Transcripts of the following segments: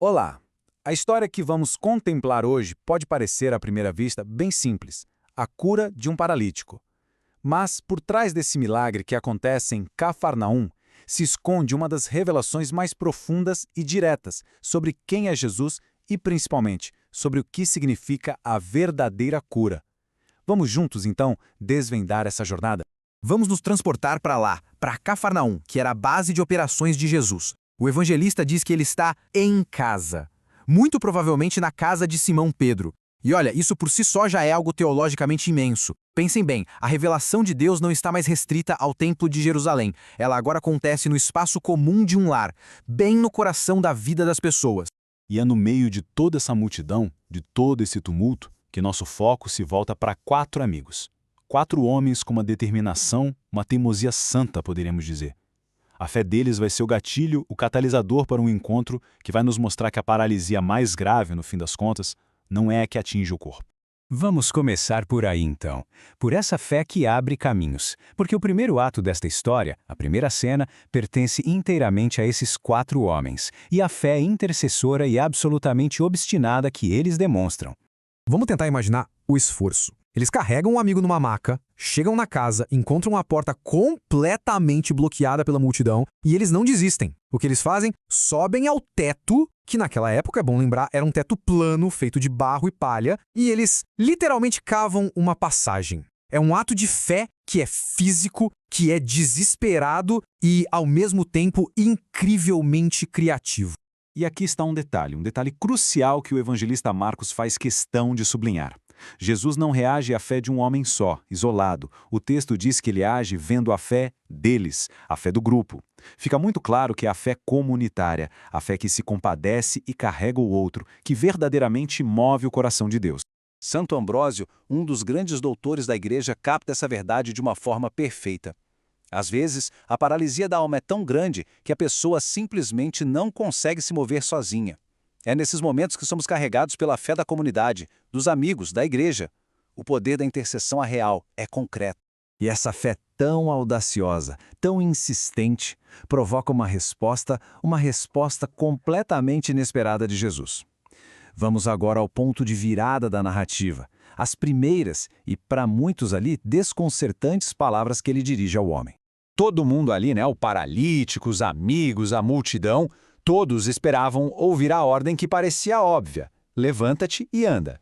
Olá! A história que vamos contemplar hoje pode parecer, à primeira vista, bem simples: a cura de um paralítico. Mas, por trás desse milagre que acontece em Cafarnaum, se esconde uma das revelações mais profundas e diretas sobre quem é Jesus e, principalmente, sobre o que significa a verdadeira cura. Vamos juntos, então, desvendar essa jornada? Vamos nos transportar para lá, para Cafarnaum, que era a base de operações de Jesus. O evangelista diz que ele está em casa, muito provavelmente na casa de Simão Pedro. E olha, isso por si só já é algo teologicamente imenso. Pensem bem, a revelação de Deus não está mais restrita ao Templo de Jerusalém. Ela agora acontece no espaço comum de um lar, bem no coração da vida das pessoas. E é no meio de toda essa multidão, de todo esse tumulto, que nosso foco se volta para 4 amigos. 4 homens com uma determinação, uma teimosia santa, poderíamos dizer. A fé deles vai ser o gatilho, o catalisador para um encontro que vai nos mostrar que a paralisia mais grave, no fim das contas, não é a que atinge o corpo. Vamos começar por aí então, por essa fé que abre caminhos, porque o primeiro ato desta história, a primeira cena, pertence inteiramente a esses 4 homens, e a fé intercessora e absolutamente obstinada que eles demonstram. Vamos tentar imaginar o esforço. Eles carregam um amigo numa maca, chegam na casa, encontram a porta completamente bloqueada pela multidão e eles não desistem. O que eles fazem? Sobem ao teto, que naquela época, é bom lembrar, era um teto plano, feito de barro e palha, e eles literalmente cavam uma passagem. É um ato de fé que é físico, que é desesperado e, ao mesmo tempo, incrivelmente criativo. E aqui está um detalhe crucial que o evangelista Marcos faz questão de sublinhar. Jesus não reage à fé de um homem só, isolado. O texto diz que ele age vendo a fé deles, a fé do grupo. Fica muito claro que é a fé comunitária, a fé que se compadece e carrega o outro, que verdadeiramente move o coração de Deus. Santo Ambrósio, um dos grandes doutores da Igreja, capta essa verdade de uma forma perfeita. Às vezes, a paralisia da alma é tão grande que a pessoa simplesmente não consegue se mover sozinha. É nesses momentos que somos carregados pela fé da comunidade, dos amigos, da igreja. O poder da intercessão real é concreto. E essa fé tão audaciosa, tão insistente, provoca uma resposta completamente inesperada de Jesus. Vamos agora ao ponto de virada da narrativa, as primeiras e, para muitos ali, desconcertantes palavras que ele dirige ao homem. Todo mundo ali, o paralítico, os amigos, a multidão, todos esperavam ouvir a ordem que parecia óbvia: levanta-te e anda.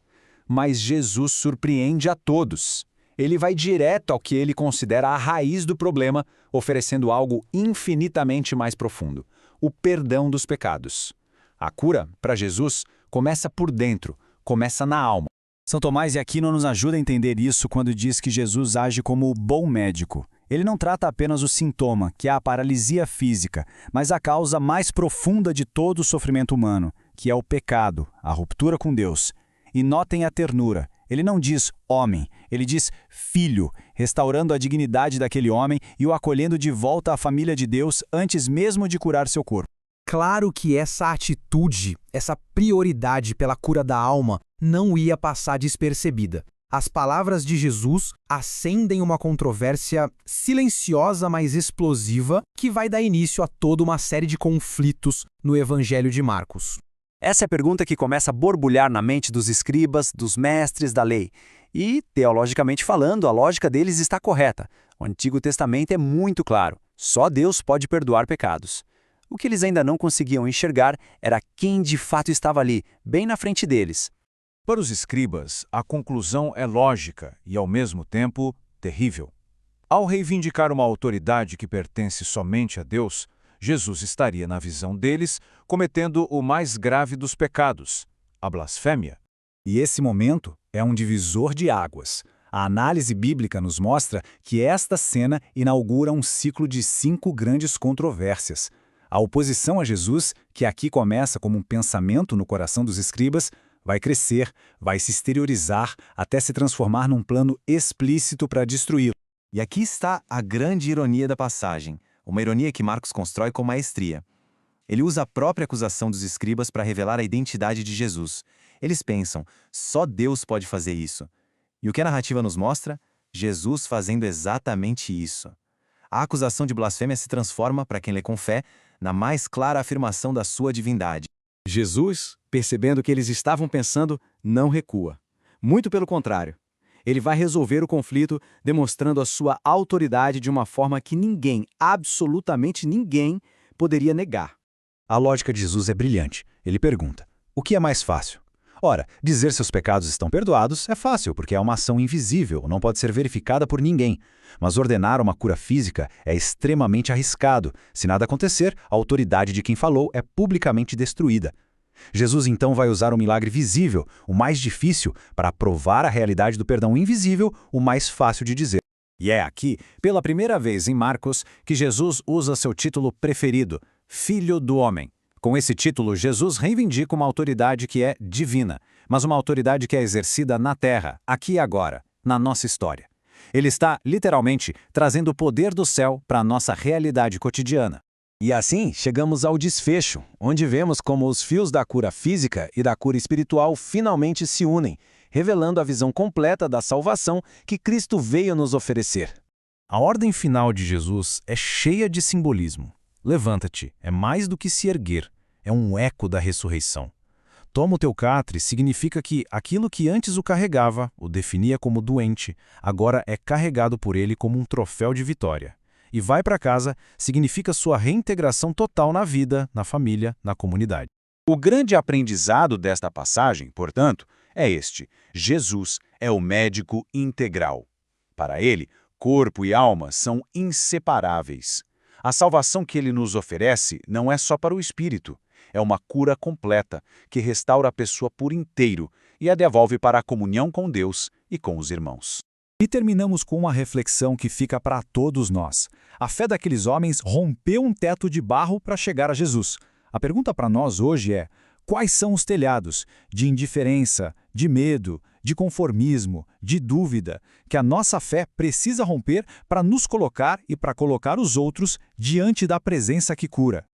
Mas Jesus surpreende a todos. Ele vai direto ao que ele considera a raiz do problema, oferecendo algo infinitamente mais profundo: o perdão dos pecados. A cura, para Jesus, começa por dentro, começa na alma. São Tomás de Aquino nos ajuda a entender isso quando diz que Jesus age como o bom médico. Ele não trata apenas o sintoma, que é a paralisia física, mas a causa mais profunda de todo o sofrimento humano, que é o pecado, a ruptura com Deus. E notem a ternura. Ele não diz homem, ele diz filho, restaurando a dignidade daquele homem e o acolhendo de volta à família de Deus antes mesmo de curar seu corpo. Claro que essa atitude, essa prioridade pela cura da alma, não ia passar despercebida. As palavras de Jesus acendem uma controvérsia silenciosa, mas explosiva, que vai dar início a toda uma série de conflitos no Evangelho de Marcos. Essa é a pergunta que começa a borbulhar na mente dos escribas, dos mestres da lei. E, teologicamente falando, a lógica deles está correta. O Antigo Testamento é muito claro: só Deus pode perdoar pecados. O que eles ainda não conseguiam enxergar era quem de fato estava ali, bem na frente deles. Para os escribas, a conclusão é lógica e, ao mesmo tempo, terrível. Ao reivindicar uma autoridade que pertence somente a Deus, Jesus estaria, na visão deles, cometendo o mais grave dos pecados, a blasfêmia. E esse momento é um divisor de águas. A análise bíblica nos mostra que esta cena inaugura um ciclo de 5 grandes controvérsias. A oposição a Jesus, que aqui começa como um pensamento no coração dos escribas, vai crescer, vai se exteriorizar até se transformar num plano explícito para destruí-lo. E aqui está a grande ironia da passagem, uma ironia que Marcos constrói com maestria. Ele usa a própria acusação dos escribas para revelar a identidade de Jesus. Eles pensam, só Deus pode fazer isso. E o que a narrativa nos mostra? Jesus fazendo exatamente isso. A acusação de blasfêmia se transforma, para quem lê com fé, na mais clara afirmação da sua divindade. Jesus, percebendo o que eles estavam pensando, não recua. Muito pelo contrário. Ele vai resolver o conflito demonstrando a sua autoridade de uma forma que ninguém, absolutamente ninguém, poderia negar. A lógica de Jesus é brilhante. Ele pergunta: o que é mais fácil? Ora, dizer seus pecados estão perdoados é fácil, porque é uma ação invisível, não pode ser verificada por ninguém. Mas ordenar uma cura física é extremamente arriscado. Se nada acontecer, a autoridade de quem falou é publicamente destruída. Jesus então vai usar o milagre visível, o mais difícil, para provar a realidade do perdão invisível, o mais fácil de dizer. E é aqui, pela primeira vez em Marcos, que Jesus usa seu título preferido, Filho do Homem. Com esse título, Jesus reivindica uma autoridade que é divina, mas uma autoridade que é exercida na Terra, aqui e agora, na nossa história. Ele está, literalmente, trazendo o poder do céu para a nossa realidade cotidiana. E assim, chegamos ao desfecho, onde vemos como os fios da cura física e da cura espiritual finalmente se unem, revelando a visão completa da salvação que Cristo veio nos oferecer. A ordem final de Jesus é cheia de simbolismo. Levanta-te é mais do que se erguer, é um eco da ressurreição. Toma o teu catre significa que aquilo que antes o carregava, o definia como doente, agora é carregado por ele como um troféu de vitória. E vai para casa significa sua reintegração total na vida, na família, na comunidade. O grande aprendizado desta passagem, portanto, é este: Jesus é o médico integral. Para ele, corpo e alma são inseparáveis. A salvação que ele nos oferece não é só para o espírito, é uma cura completa que restaura a pessoa por inteiro e a devolve para a comunhão com Deus e com os irmãos. E terminamos com uma reflexão que fica para todos nós. A fé daqueles homens rompeu um teto de barro para chegar a Jesus. A pergunta para nós hoje é: quais são os telhados de indiferença, de medo, de conformismo, de dúvida, que a nossa fé precisa romper para nos colocar e para colocar os outros diante da presença que cura?